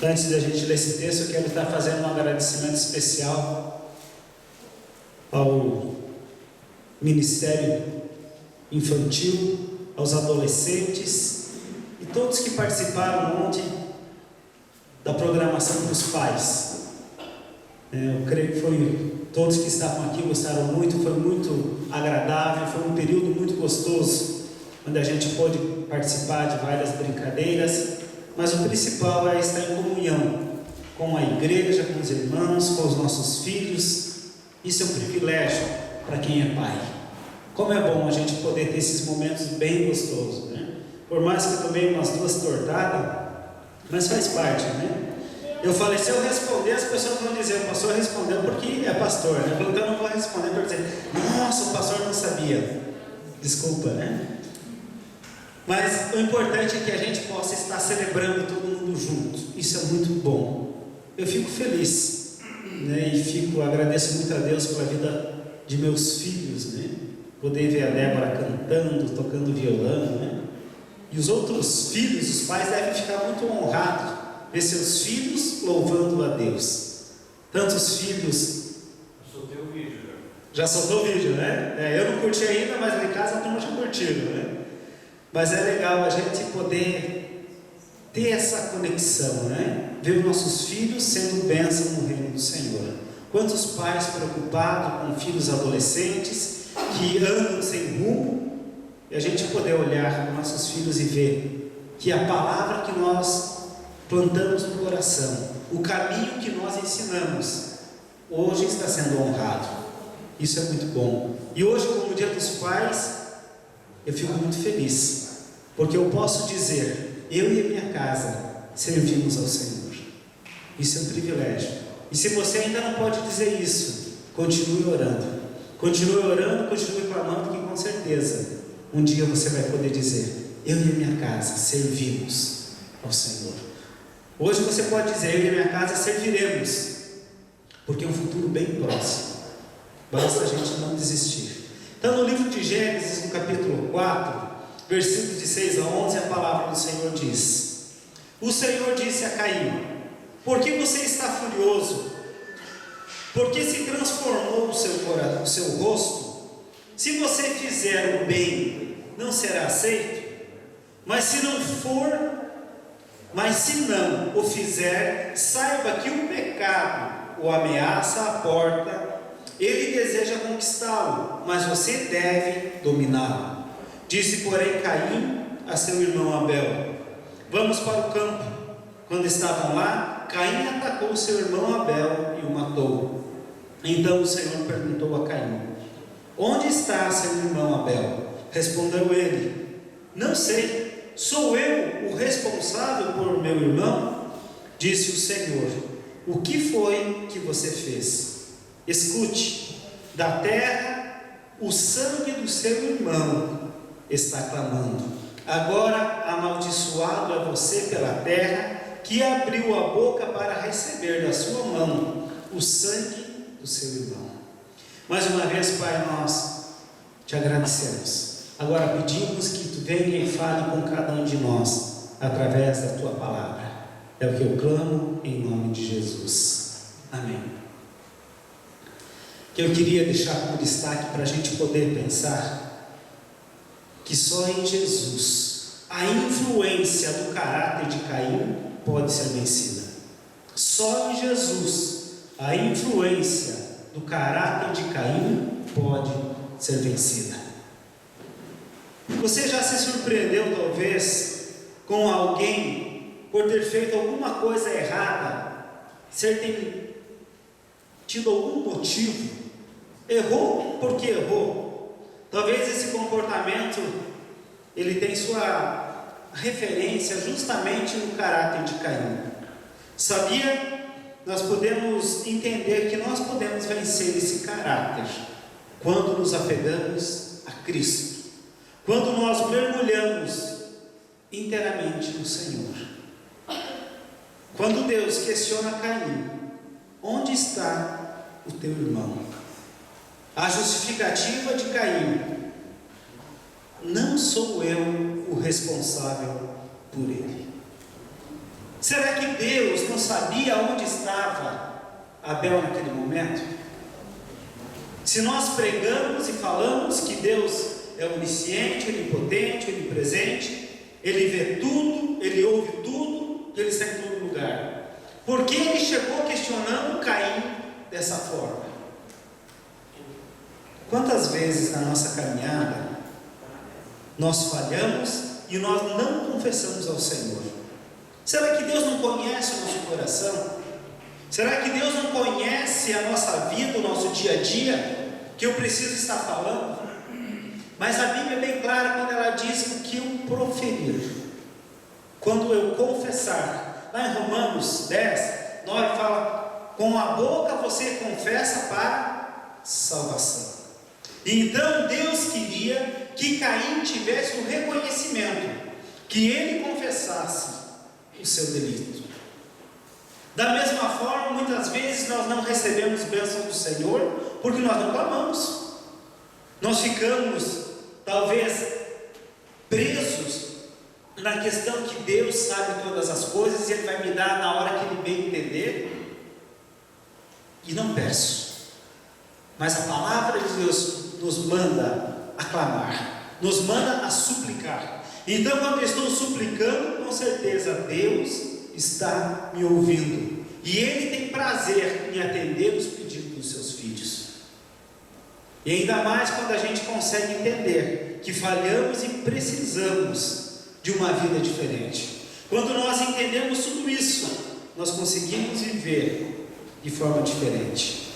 Antes da gente ler esse texto, eu quero estar fazendo um agradecimento especial ao Ministério Infantil, aos adolescentes e todos que participaram ontem da programação dos pais. Eu creio que todos que estavam aqui gostaram muito, foi muito agradável, foi um período muito gostoso, onde a gente pôde participar de várias brincadeiras, mas o principal é estar em comunhão com a igreja, com os irmãos, com os nossos filhos. Isso é um privilégio para quem é pai. Como é bom a gente poder ter esses momentos bem gostosos, né? Por mais que eu tomei umas 2 tortadas, mas faz parte, né? Eu falei, se eu responder, as pessoas vão dizer, o pastor respondeu porque é pastor, né? Então eu não vou responder para dizer, nossa, o pastor não sabia. Desculpa, né? Mas o importante é que a gente possa estar celebrando todo mundo junto. Isso é muito bom. Eu fico feliz, né? E agradeço muito a Deus pela vida de meus filhos, né? Poder ver a Débora cantando, tocando violão, né? E os outros filhos, os pais devem ficar muito honrados ver seus filhos louvando a Deus. Tantos filhos. Soltei o vídeo, né? Já soltou o vídeo, né? Eu não curti ainda, mas lá em casa a turma já curtiram, né? Mas é legal a gente poder ter essa conexão, né? Ver os nossos filhos sendo bênção no reino do Senhor. Quantos pais preocupados com filhos adolescentes que andam sem rumo, e a gente poder olhar para nossos filhos e ver que a palavra que nós plantamos no coração, o caminho que nós ensinamos, hoje está sendo honrado. Isso é muito bom. E hoje, como Dia dos Pais, eu fico muito feliz, porque eu posso dizer, eu e a minha casa servimos ao Senhor. Isso é um privilégio. E se você ainda não pode dizer isso, continue orando. Continue orando, continue clamando, que com certeza um dia você vai poder dizer, eu e a minha casa servimos ao Senhor. Hoje você pode dizer, eu e a minha casa serviremos, porque é um futuro bem próximo. Basta a gente não desistir. Então, no livro de Gênesis, no capítulo 4, versículos de 6 a 11, a palavra do Senhor diz: o Senhor disse a Caim: por que você está furioso? Por que se transformou o seu rosto? Se você fizer o bem, não será aceito? Mas se não o fizer, saiba que o pecado o ameaça à porta. Ele deseja conquistá-lo, mas você deve dominá-lo. Disse, porém, Caim a seu irmão Abel: vamos para o campo. Quando estavam lá, Caim atacou seu irmão Abel e o matou. Então o Senhor perguntou a Caim: onde está seu irmão Abel? Respondeu ele: não sei, sou eu o responsável por meu irmão? Disse o Senhor: o que foi que você fez? Escute, da terra o sangue do seu irmão está clamando. Agora amaldiçoado é você pela terra, que abriu a boca para receber da sua mão o sangue do seu irmão. Mais uma vez, Pai, nós te agradecemos. Agora pedimos que tu venha e fale com cada um de nós através da tua palavra. É o que eu clamo em nome de Jesus. Amém. Que eu queria deixar como destaque para a gente poder pensar que só em Jesus a influência do caráter de Caim pode ser vencida. Só em Jesus a influência do caráter de Caim pode ser vencida. Você já se surpreendeu talvez com alguém por ter feito alguma coisa errada, ter tido algum motivo? Errou porque errou. Talvez esse comportamento ele tem sua referência justamente no caráter de Caim. Sabia? Nós podemos entender que nós podemos vencer esse caráter quando nos apegamos a Cristo, quando nós mergulhamos inteiramente no Senhor. Quando Deus questiona Caim: onde está o teu irmão? A justificativa de Caim: não sou eu o responsável por ele. Será que Deus não sabia onde estava Abel naquele momento? Se nós pregamos e falamos que Deus é onisciente, onipotente, onipresente, Ele vê tudo, Ele ouve tudo, Ele está em todo lugar, por que Ele chegou questionando Caim dessa forma? Quantas vezes na nossa caminhada nós falhamos e nós não confessamos ao Senhor? Será que Deus não conhece o nosso coração? Será que Deus não conhece a nossa vida, o nosso dia a dia, que eu preciso estar falando? Mas a Bíblia é bem clara quando ela diz o que eu proferir, quando eu confessar. Lá em Romanos 10, 9 fala: com a boca você confessa para salvação. Então Deus queria que Caim tivesse um reconhecimento, que ele confessasse o seu delito. Da mesma forma, muitas vezes nós não recebemos bênção do Senhor porque nós não clamamos. Nós ficamos talvez presos na questão que Deus sabe todas as coisas e Ele vai me dar na hora que Ele bem entender, e não peço. Mas a palavra de Deus nos manda a clamar, nos manda a suplicar. Então, quando eu estou suplicando, com certeza Deus está me ouvindo, e Ele tem prazer em atender os pedidos dos seus filhos. E ainda mais quando a gente consegue entender que falhamos e precisamos de uma vida diferente. Quando nós entendemos tudo isso, nós conseguimos viver de forma diferente.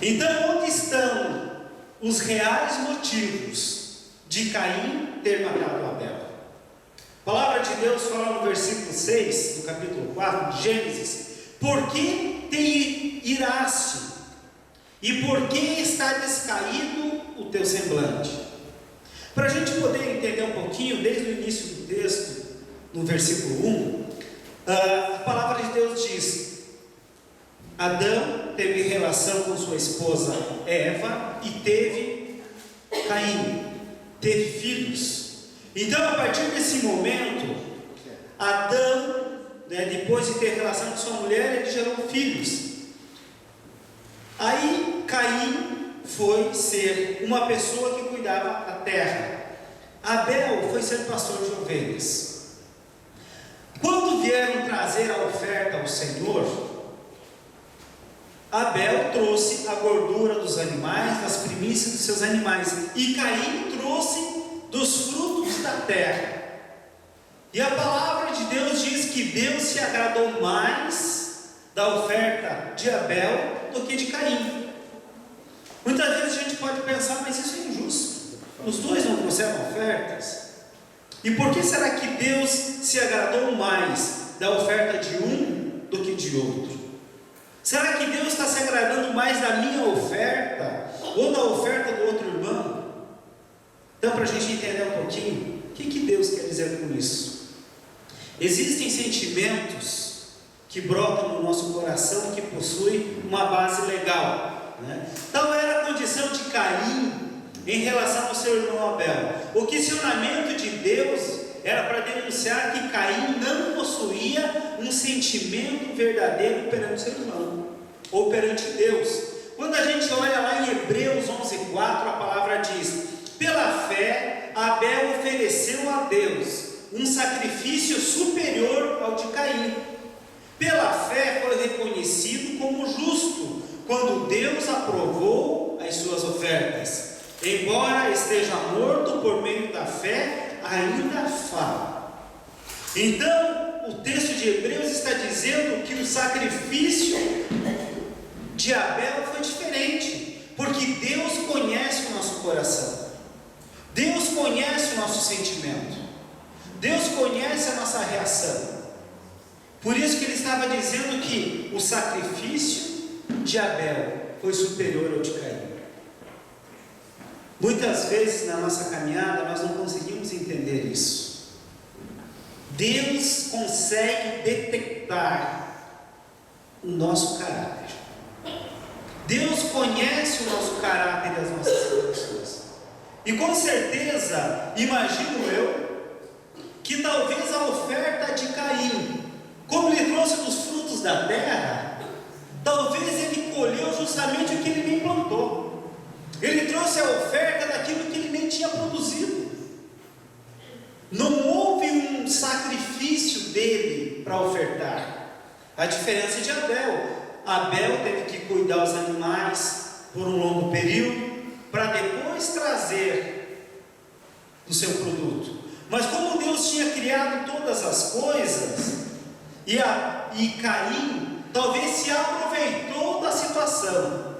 Então, onde estão os reais motivos de Caim ter matado Abel? A palavra de Deus fala no versículo 6 do capítulo 4 de Gênesis: por que te iraste? E por que está descaído o teu semblante? Para a gente poder entender um pouquinho, desde o início do texto, no versículo 1, a palavra de Deus diz: Adão teve relação com sua esposa Eva e teve Caim, teve filhos. Então, a partir desse momento, Adão, depois de ter relação com sua mulher, ele gerou filhos. Aí Caim foi ser uma pessoa que cuidava da terra. Abel foi ser pastor de ovelhas. Quando vieram trazer a oferta ao Senhor, Abel trouxe a gordura dos animais, das primícias dos seus animais, e Caim trouxe dos frutos da terra. E a palavra de Deus diz que Deus se agradou mais da oferta de Abel do que de Caim. Muitas vezes a gente pode pensar: mas isso é injusto, os dois não trouxeram ofertas. E por que será que Deus se agradou mais da oferta de um do que de outro? Será que Deus está se agradando mais da minha oferta ou da oferta do outro irmão? Então, para a gente entender um pouquinho, o que Deus quer dizer com isso? Existem sentimentos que brotam no nosso coração, que possuem uma base legal, Tal era a condição de Caim em relação ao seu irmão Abel. O questionamento de Deus era para denunciar que Caim não possuía um sentimento verdadeiro perante seu irmão, ou perante Deus. Quando a gente olha lá em Hebreus 11:4, a palavra diz: pela fé, Abel ofereceu a Deus um sacrifício superior ao de Caim. Pela fé foi reconhecido como justo, quando Deus aprovou as suas ofertas. Embora esteja morto, por meio da fé, ainda fala. Então, o texto de Hebreus está dizendo que o sacrifício de Abel foi diferente, porque Deus conhece o nosso coração, Deus conhece o nosso sentimento, Deus conhece a nossa reação. Por isso que ele estava dizendo que o sacrifício de Abel foi superior ao de Caim. Muitas vezes na nossa caminhada nós não conseguimos entender isso. Deus consegue detectar o nosso caráter. Deus conhece o nosso caráter e as nossas situações. E com certeza, imagino eu, que talvez a oferta de Caim trouxe dos frutos da terra, talvez ele colheu justamente o que ele nem plantou. Ele trouxe a oferta daquilo que ele nem tinha produzido. Não houve um sacrifício dele para ofertar. A diferença de Abel. Abel teve que cuidar dos animais por um longo período, para depois trazer o seu produto. Mas como Deus tinha criado todas as coisas, e Caim talvez se aproveitou da situação.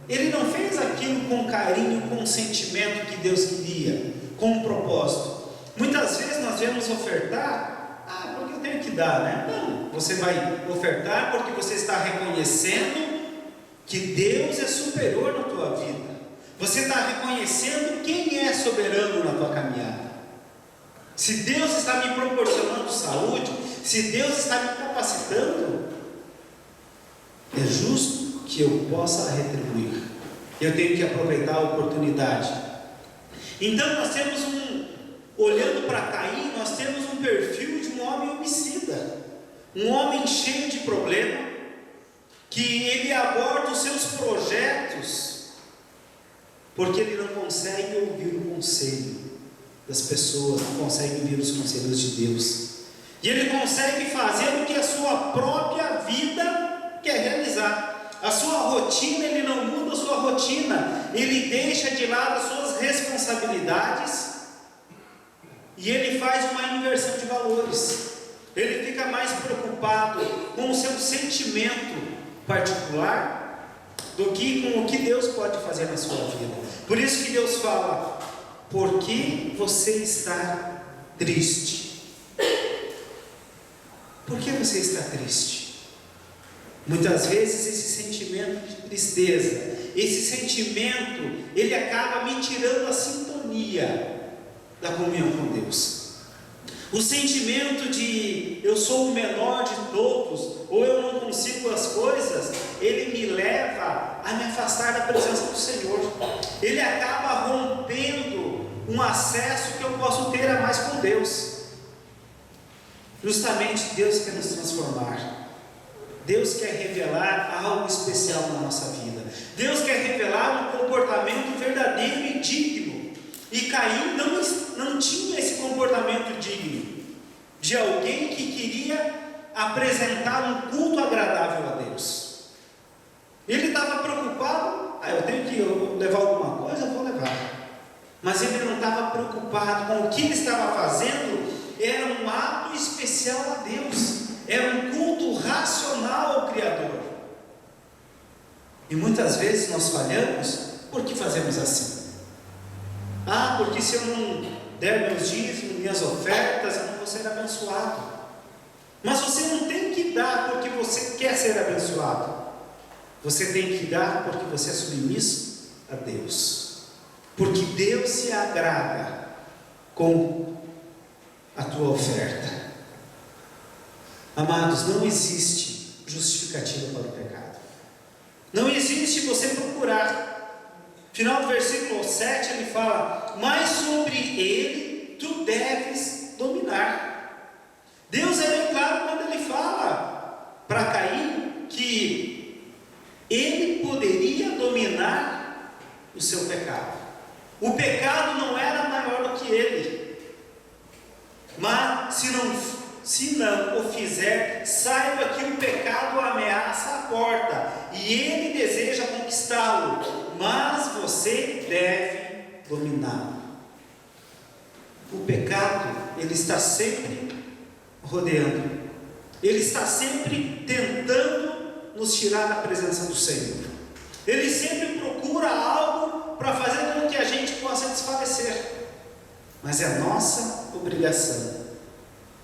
Ele não fez aquilo com carinho, com o sentimento que Deus queria, com um propósito. Muitas vezes nós vamos ofertar, porque eu tenho que dar, né? Não, você vai ofertar porque você está reconhecendo que Deus é superior na tua vida. Você está reconhecendo quem é soberano na tua caminhada. Se Deus está me proporcionando saúde, se Deus está me capacitando, é justo que eu possa retribuir. Eu tenho que aproveitar a oportunidade. Então nós temos olhando para Caim, nós temos um perfil de um homem homicida, um homem cheio de problema, que ele aborda os seus projetos, porque ele não consegue ouvir o conselho das pessoas, não consegue ouvir os conselhos de Deus, e ele consegue fazer o que a sua própria vida quer realizar. A sua rotina, ele não muda a sua rotina, ele deixa de lado as suas responsabilidades, e ele faz uma inversão de valores. Ele fica mais preocupado com o seu sentimento particular do que com o que Deus pode fazer na sua vida. Por isso que Deus fala: por que você está triste? Por que você está triste? Muitas vezes esse sentimento de tristeza, esse sentimento, ele acaba me tirando a sintonia da comunhão com Deus. O sentimento de eu sou o menor de todos, ou eu não consigo as coisas, ele me leva a me afastar da presença do Senhor. Ele acaba rompendo um acesso que eu posso ter a mais com Deus. Justamente Deus quer nos transformar. Deus quer revelar algo especial na nossa vida. Deus quer revelar um comportamento verdadeiro e digno. E Caim não tinha esse comportamento digno de alguém que queria apresentar um culto agradável a Deus. Ele estava preocupado: eu tenho que levar alguma coisa, eu vou levar. Mas ele não estava preocupado com o que ele estava fazendo. Era um ato especial a Deus, era um culto racional ao Criador. E muitas vezes nós falhamos porque fazemos assim. Porque se eu não der meus dízimos, minhas ofertas, eu não vou ser abençoado. Mas você não tem que dar porque você quer ser abençoado. Você tem que dar porque você é submisso a Deus. Porque Deus se agrada com a tua oferta. Amados, não existe justificativa para o pecado. Não existe você procurar. Final do versículo 7 ele fala: mas sobre ele tu deves dominar. Deus é bem claro quando ele fala para Caim que ele poderia dominar o seu pecado. O pecado não era maior do que ele. Mas se não o fizer, saiba que o pecado ameaça a porta e ele deseja conquistá-lo, mas você deve dominá-lo. O pecado, ele está sempre rodeando, ele está sempre tentando nos tirar da presença do Senhor. Ele sempre procura algo para fazer com que a gente possa desfalecer. Mas é nossa obrigação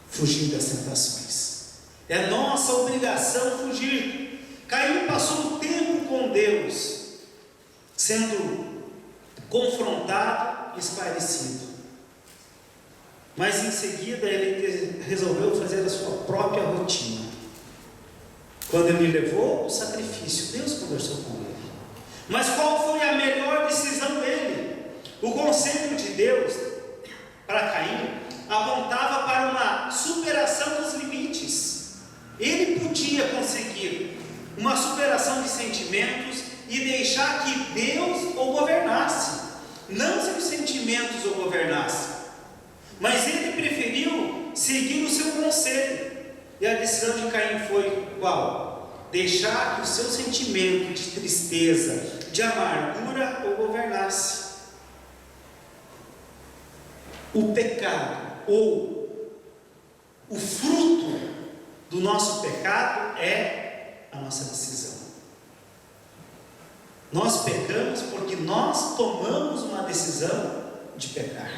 fugir das tentações. É nossa obrigação fugir. Caim passou um tempo com Deus, sendo confrontado e esclarecido. Mas em seguida ele resolveu fazer a sua própria rotina. Quando ele levou o sacrifício, Deus conversou com ele. Mas qual foi a melhor decisão dele? O conselho de Deus para Caim apontava para uma superação dos limites. Ele podia sentimentos e deixar que Deus o governasse. Não seus sentimentos o governassem, mas ele preferiu seguir o seu conselho. E a decisão de Caim foi qual? Deixar que o seu sentimento de tristeza, de amargura o governasse. O pecado, ou o fruto do nosso pecado é a nossa decisão. Nós pecamos porque nós tomamos uma decisão de pecar.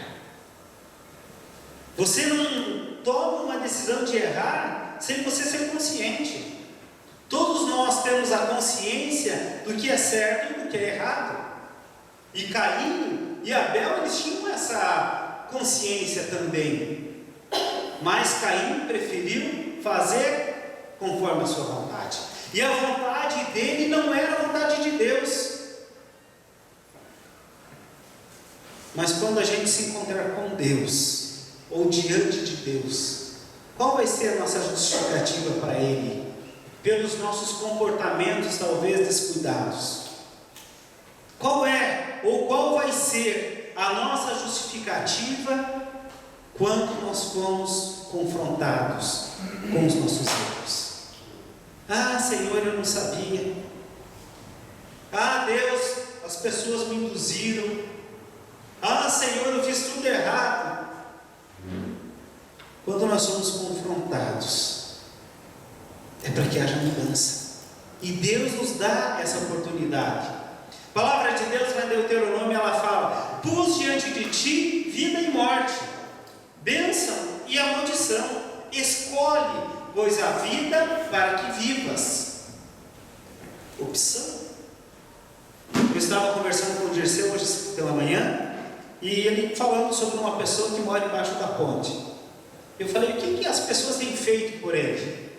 Você não toma uma decisão de errar sem você ser consciente. Todos nós temos a consciência do que é certo e do que é errado. E Caim e Abel, eles tinham essa consciência também. Mas Caim preferiu fazer conforme a sua vontade. E a vontade dele não era a vontade de Deus. Mas quando a gente se encontrar com Deus, ou diante de Deus, qual vai ser a nossa justificativa para Ele? Pelos nossos comportamentos talvez descuidados. Qual é, ou qual vai ser a nossa justificativa quando nós fomos confrontados com os nossos erros? Ah, Senhor, eu não sabia. Ah, Deus, as pessoas me induziram. Ah, Senhor, eu fiz tudo errado. Quando nós somos confrontados, é para que haja mudança. E Deus nos dá essa oportunidade. A palavra de Deus, lá em Deuteronômio, ela fala: pus diante de ti vida e morte, bênção e a maldição. Escolhe, pois, a vida para que vivas. Opção. Eu estava conversando com o Dirceu hoje pela manhã, e ele falando sobre uma pessoa que mora embaixo da ponte. Eu falei: o que as pessoas têm feito por ele?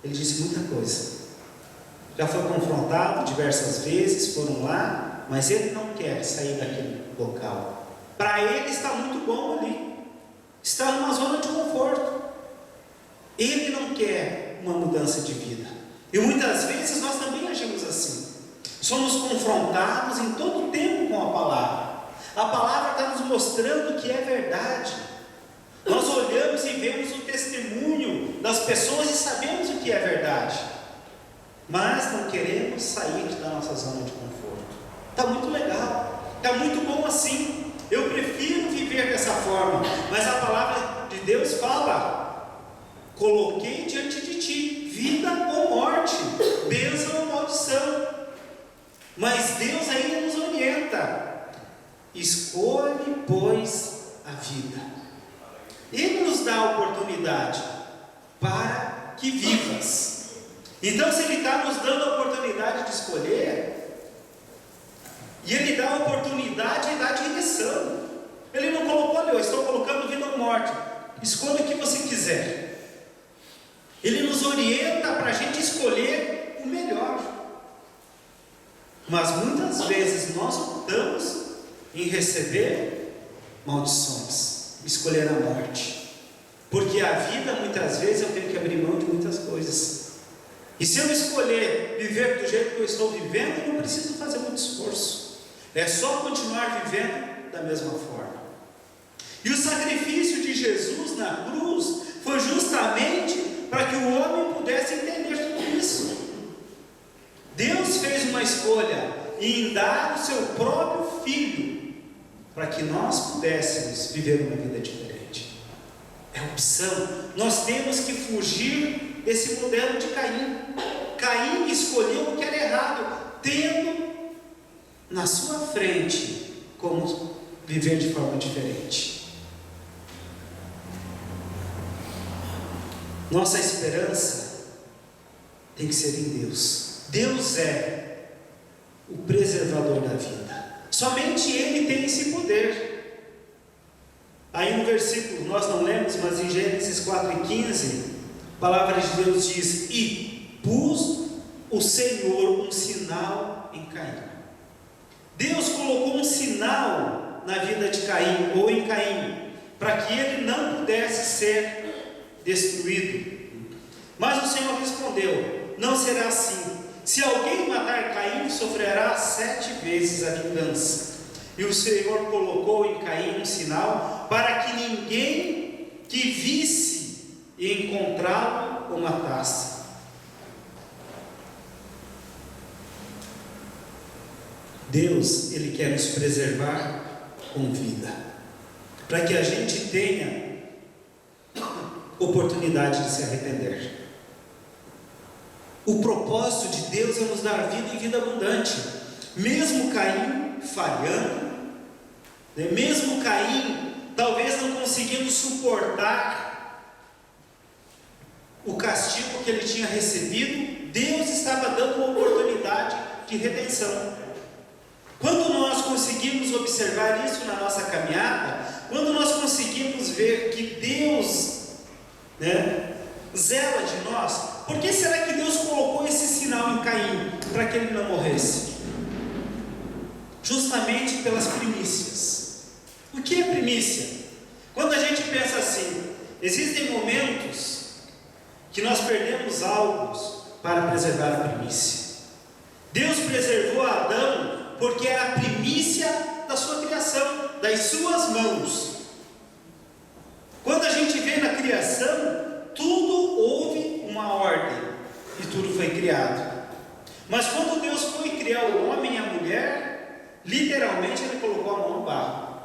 Ele disse: muita coisa. Já foi confrontado diversas vezes, foram lá, mas ele não quer sair daquele local. Para ele está muito bom ali, está numa zona de conforto. Ele não quer uma mudança de vida. E muitas vezes nós também agimos assim. Somos confrontados em todo o tempo com a palavra. A palavra está nos mostrando que é verdade. Nós olhamos e vemos o testemunho das pessoas e sabemos o que é verdade, mas não queremos sair da nossa zona de conforto. Está muito legal, está muito bom assim. Eu prefiro viver dessa forma, mas a palavra de Deus fala: coloquei diante de ti vida ou morte, bênção ou maldição. Mas Deus ainda nos orienta: escolhe, pois, a vida. Ele nos dá a oportunidade para que vivas. Então, se Ele está nos dando a oportunidade de escolher, e Ele dá a oportunidade e dá a direção. Ele não colocou ali: eu estou colocando vida ou morte, escolha o que você quiser. Ele nos orienta para a gente escolher o melhor. Mas muitas vezes nós optamos em receber maldições, escolher a morte, porque a vida, muitas vezes, eu tenho que abrir mão de muitas coisas. E se eu escolher viver do jeito que eu estou vivendo, eu não preciso fazer muito esforço, é só continuar vivendo da mesma forma. E o sacrifício de Jesus na cruz foi justamente para que o homem pudesse entender tudo isso. Deus fez uma escolha em dar o seu próprio Filho para que nós pudéssemos viver uma vida diferente. É opção. Nós temos que fugir desse modelo de Caim. Caim escolheu o que era errado, tendo na sua frente como viver de forma diferente. Nossa esperança tem que ser em Deus. Deus é o preservador da vida. Somente Ele tem esse poder. Aí no versículo, nós não lemos, mas em Gênesis 4:15, a palavra de Deus diz: e pus o Senhor um sinal em Caim. Deus colocou um sinal na vida de Caim, ou em Caim, para que ele não pudesse ser destruído. Mas o Senhor respondeu: não será assim. Se alguém matar Caim, sofrerá 7 vezes a vingança. E o Senhor colocou em Caim um sinal, para que ninguém que visse e encontrá-lo o matasse. Deus, Ele quer nos preservar com vida, para que a gente tenha oportunidade de se arrepender. O propósito de Deus é nos dar vida e vida abundante. Mesmo Caim falhando, mesmo Caim talvez não conseguindo suportar o castigo que ele tinha recebido, Deus estava dando uma oportunidade de redenção. Quando nós conseguimos observar isso na nossa caminhada, quando nós conseguimos ver que Deus, zela de nós, por que será que Deus colocou esse sinal em Caim para que ele não morresse? Justamente pelas primícias. O que é primícia? Quando a gente pensa assim, existem momentos que nós perdemos algo para preservar a primícia. Deus preservou Adão porque era a primícia da sua criação, das suas mãos. Quando a gente vê na criação, tudo houve uma ordem e tudo foi criado. Mas quando Deus foi criar o homem e a mulher, literalmente Ele colocou a mão no barro.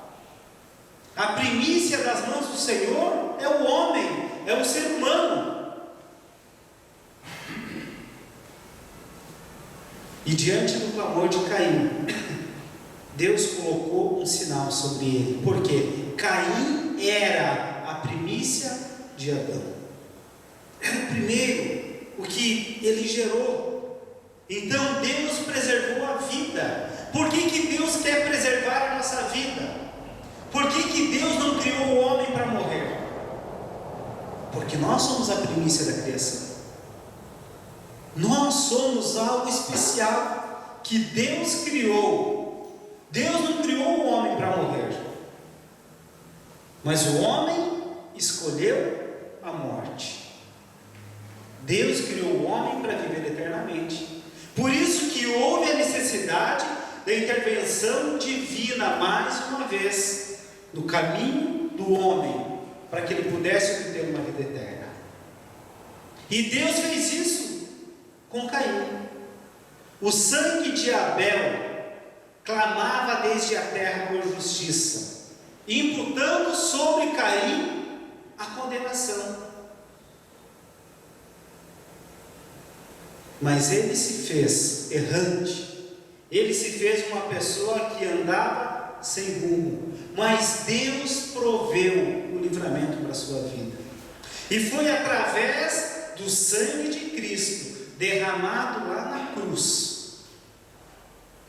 A primícia das mãos do Senhor é o homem, é o ser humano. E diante do clamor de Caim, Deus colocou um sinal sobre ele, porque Caim era a primícia de Adão, era o primeiro, o que ele gerou. Então Deus preservou a vida. Por que Deus quer preservar a nossa vida? Por que Deus não criou o homem para morrer? Porque nós somos a primícia da criação. Nós somos algo especial que Deus criou. Deus não criou o homem para morrer, mas o homem escolheu a morte. Deus criou o homem para viver eternamente. Por isso que houve a necessidade da intervenção divina mais uma vez no caminho do homem, para que ele pudesse ter uma vida eterna. E Deus fez isso com Caim. O sangue de Abel clamava desde a terra por justiça, imputando sobre Caim a condenação. Mas ele se fez errante, ele se fez uma pessoa que andava sem rumo, mas Deus proveu o livramento para a sua vida, e foi através do sangue de Cristo derramado lá na cruz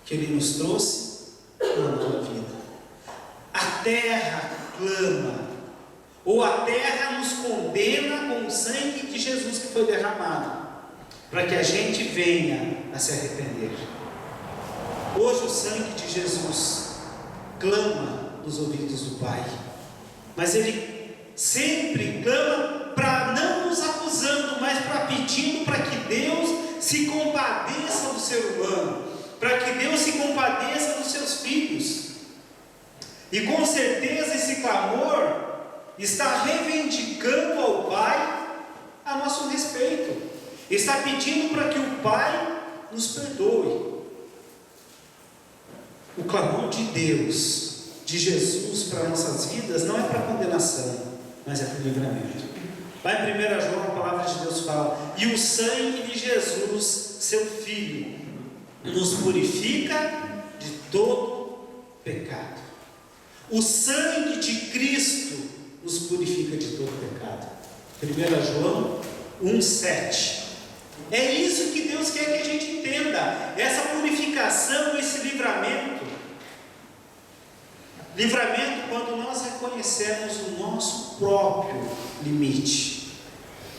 que Ele nos trouxe uma nova vida. A terra clama, ou a terra nos condena com o sangue de Jesus que foi derramado, para que a gente venha a se arrepender. Hoje o sangue de Jesus clama nos ouvidos do Pai, mas Ele sempre clama para não nos acusando, mas para pedindo para que Deus se compadeça do ser humano, para que Deus se compadeça dos seus filhos. E com certeza esse clamor está reivindicando ao Pai a nosso respeito, está pedindo para que o Pai nos perdoe. O clamor de Deus, de Jesus para nossas vidas, não é para condenação, mas é para o livramento. Lá em 1 João, a palavra de Deus fala: e o sangue de Jesus, seu Filho, nos purifica de todo pecado. O sangue de Cristo nos purifica de todo pecado. 1 João 1,7. É isso que Deus quer que a gente entenda, essa purificação, esse livramento. Livramento quando nós reconhecemos o nosso próprio limite,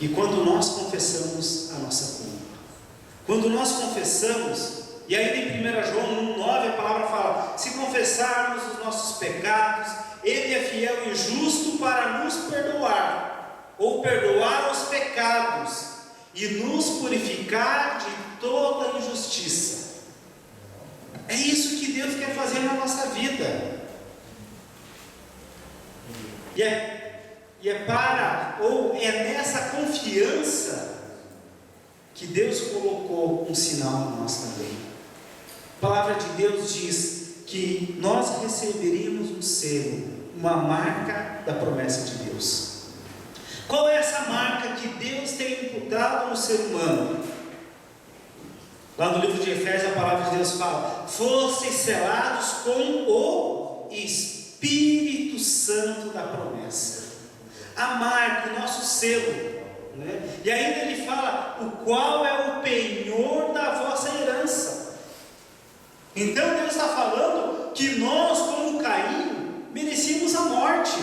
e quando nós confessamos a nossa culpa. Quando nós confessamos, e ainda em 1 João 1,9 a palavra fala: se confessarmos os nossos pecados, Ele é fiel e justo para nos perdoar, ou perdoar os pecados, e nos purificar de toda injustiça. É isso que Deus quer fazer na nossa vida. E é nessa confiança que Deus colocou um sinal em nós também. A palavra de Deus diz que nós receberíamos um selo, uma marca da promessa de Deus. Qual é essa marca que Deus tem imputado no ser humano? Lá no livro de Efésios, a palavra de Deus fala: fosseis selados com o Espírito Santo da promessa. A marca, o nosso selo, né? E ainda ele fala: o qual é o penhor da vossa herança. Então Deus está falando que nós, como Caim, merecíamos a morte.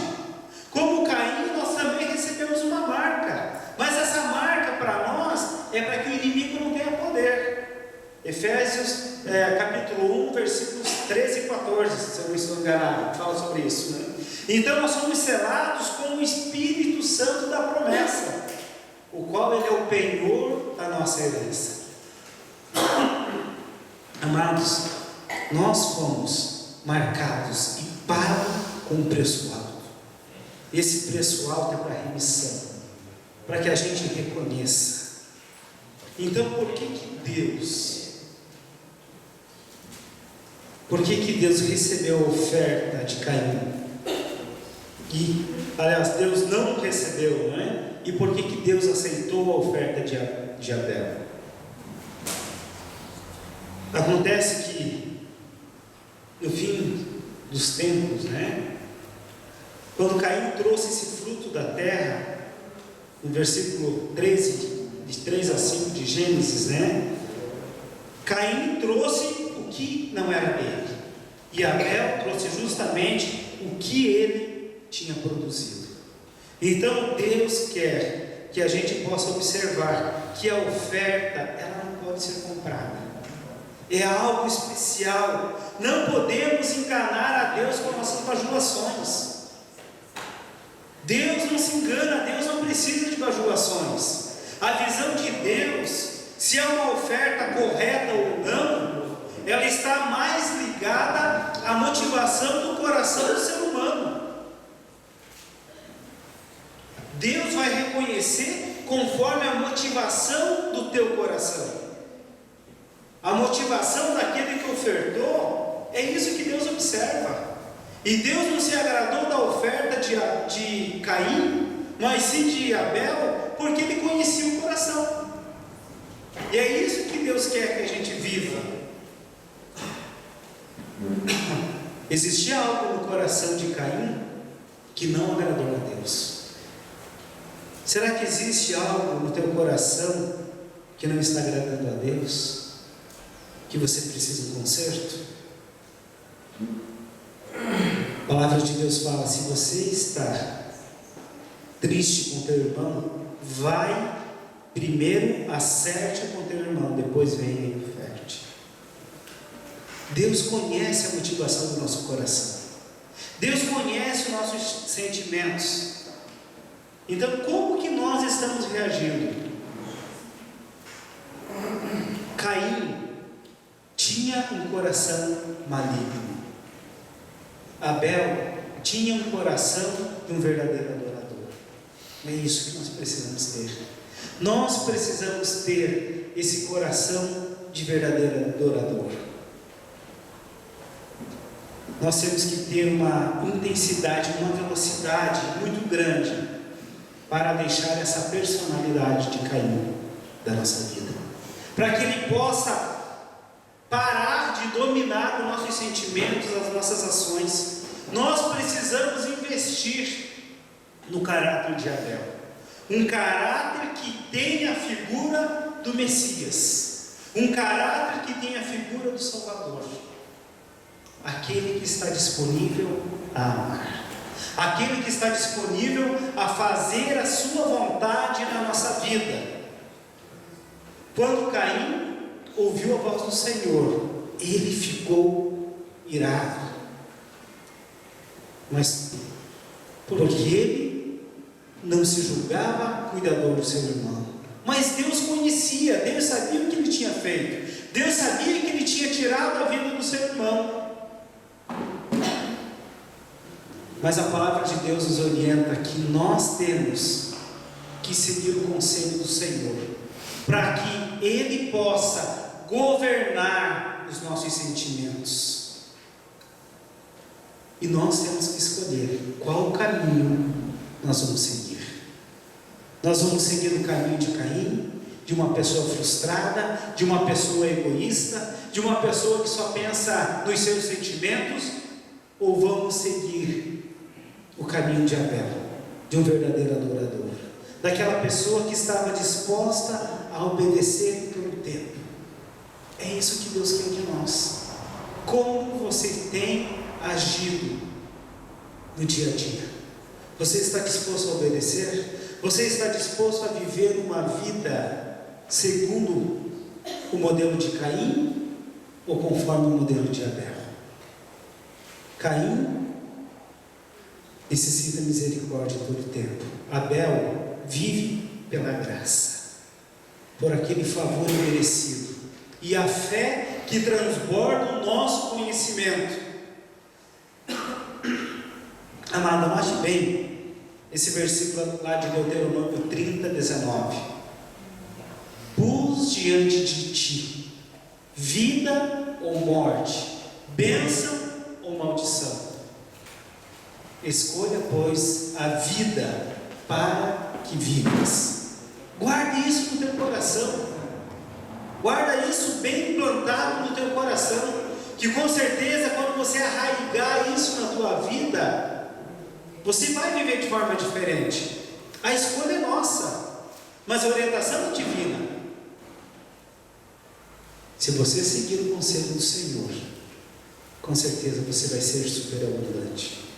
Como Caim, nós também recebemos uma marca. Mas essa marca para nós é para que o inimigo não tenha poder. Efésios capítulo 1, versículos 13 e 14, se eu não estou enganado, fala sobre isso, né? Então nós somos selados com o Espírito Santo da promessa, o qual ele é o penhor da nossa herança. Amados, nós fomos marcados e pagos com um preço alto. Esse preço alto é para remissão, para que a gente reconheça. Então, por que Deus recebeu a oferta de Caim? Aliás, Deus não recebeu, né? E por que Deus aceitou a oferta de Abel? Acontece que no fim dos tempos, né? Quando Caim trouxe esse fruto da terra, no versículo 13, de 3 a 5 de Gênesis, né? Caim trouxe o que não era dele, e Abel trouxe justamente o que ele tinha produzido. Então Deus quer que a gente possa observar que a oferta, ela não pode ser comprada. É algo especial. Não podemos enganar a Deus com nossas bajulações. Deus não se engana, Deus não precisa de bajulações. A visão de Deus, se é uma oferta correta ou não, ela está mais ligada à motivação do coração do ser humano. Deus vai reconhecer conforme a motivação do teu coração. A motivação daquele que ofertou, é isso que Deus observa. E Deus não se agradou da oferta de Caim, mas sim de Abel, porque ele conhecia o coração. E é isso que Deus quer que a gente viva. Existia algo no coração de Caim que não agradou a Deus. Será que existe algo no teu coração que não está agradando a Deus? Que você precisa de um conserto? A palavra de Deus fala: se você está triste com teu irmão, vai primeiro acerte com teu irmão, depois venha e oferte. Deus conhece a motivação do nosso coração. Deus conhece os nossos sentimentos. Então, como que nós estamos reagindo? Caim tinha um coração maligno. Abel tinha um coração de um verdadeiro adorador. É isso que nós precisamos ter. Nós precisamos ter esse coração de verdadeiro adorador. Nós temos que ter uma intensidade, uma velocidade muito grande para deixar essa personalidade de Caim da nossa vida, para que ele possa parar de dominar os nossos sentimentos, as nossas ações. Nós precisamos investir no caráter de Abel, um caráter que tenha a figura do Messias, um caráter que tenha a figura do Salvador, aquele que está disponível a amar, aquele que está disponível a fazer a sua vontade na nossa vida. Quando Caim ouviu a voz do Senhor, ele ficou irado, mas porque ele não se julgava cuidador do seu irmão, Mas Deus conhecia, Deus sabia o que ele tinha feito, Deus sabia que ele tinha tirado a vida do seu irmão. Mas a palavra de Deus nos orienta que nós temos que seguir o conselho do Senhor, para que Ele possa governar os nossos sentimentos. E nós temos que escolher qual caminho nós vamos seguir. Nós vamos seguir o caminho de Caim, de uma pessoa frustrada, de uma pessoa egoísta, de uma pessoa que só pensa nos seus sentimentos, ou vamos seguir o caminho de Abel, de um verdadeiro adorador, daquela pessoa que estava disposta a obedecer por um tempo? É isso que Deus quer de nós. Como você tem agido no dia a dia? Você está disposto a obedecer? Você está disposto a viver uma vida segundo o modelo de Caim ou conforme o modelo de Abel? Caim necessita misericórdia todo o tempo. Abel vive pela graça, por aquele favor merecido, e a fé que transborda o nosso conhecimento. Amado, note bem esse versículo lá de Deuteronômio 30, 19. Pus diante de ti vida ou morte, bênção ou maldição. Escolha, pois, a vida para que vivas. Guarde isso no teu coração. Guarda isso bem implantado no teu coração, que com certeza quando você arraigar isso na tua vida, você vai viver de forma diferente. A escolha é nossa, mas a orientação é divina. Se você seguir o conselho do Senhor, com certeza você vai ser superabundante.